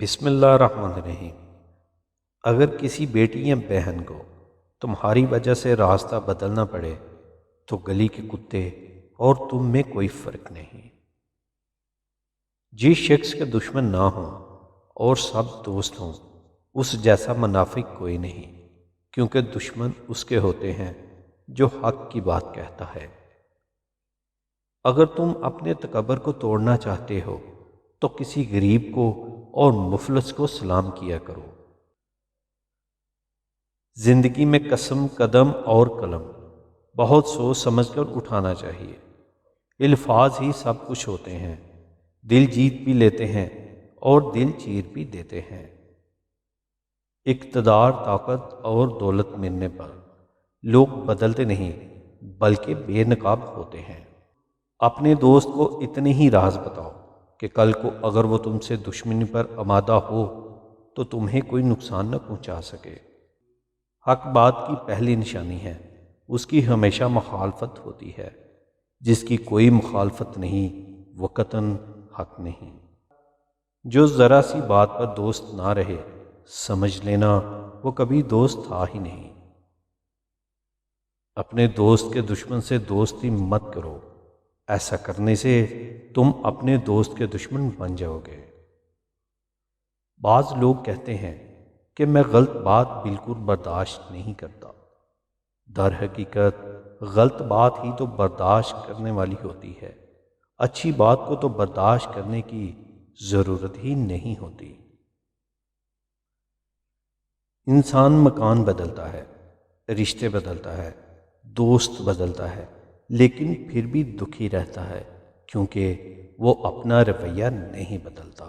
بسم اللہ الرحمن الرحیم۔ اگر کسی بیٹی یا بہن کو تمہاری وجہ سے راستہ بدلنا پڑے تو گلی کے کتے اور تم میں کوئی فرق نہیں۔ جس شخص کے دشمن نہ ہوں اور سب دوست ہوں اس جیسا منافق کوئی نہیں، کیونکہ دشمن اس کے ہوتے ہیں جو حق کی بات کہتا ہے۔ اگر تم اپنے تکبر کو توڑنا چاہتے ہو تو کسی غریب کو اور مفلس کو سلام کیا کرو۔ زندگی میں قسم، قدم اور قلم بہت سوچ سمجھ کر اٹھانا چاہیے۔ الفاظ ہی سب کچھ ہوتے ہیں، دل جیت بھی لیتے ہیں اور دل چیر بھی دیتے ہیں۔ اقتدار، طاقت اور دولت ملنے پر لوگ بدلتے نہیں بلکہ بے نقاب ہوتے ہیں۔ اپنے دوست کو اتنے ہی راز بتاؤ کہ کل کو اگر وہ تم سے دشمنی پر آمادہ ہو تو تمہیں کوئی نقصان نہ پہنچا سکے۔ حق بات کی پہلی نشانی ہے، اس کی ہمیشہ مخالفت ہوتی ہے۔ جس کی کوئی مخالفت نہیں وہ قطعاً حق نہیں۔ جو ذرا سی بات پر دوست نہ رہے سمجھ لینا وہ کبھی دوست تھا ہی نہیں۔ اپنے دوست کے دشمن سے دوستی مت کرو، ایسا کرنے سے تم اپنے دوست کے دشمن بن جاؤ گے۔ بعض لوگ کہتے ہیں کہ میں غلط بات بالکل برداشت نہیں کرتا۔ در حقیقت غلط بات ہی تو برداشت کرنے والی ہوتی ہے، اچھی بات کو تو برداشت کرنے کی ضرورت ہی نہیں ہوتی۔ انسان مکان بدلتا ہے، رشتے بدلتا ہے، دوست بدلتا ہے، لیکن پھر بھی دکھی رہتا ہے کیونکہ وہ اپنا رویہ نہیں بدلتا۔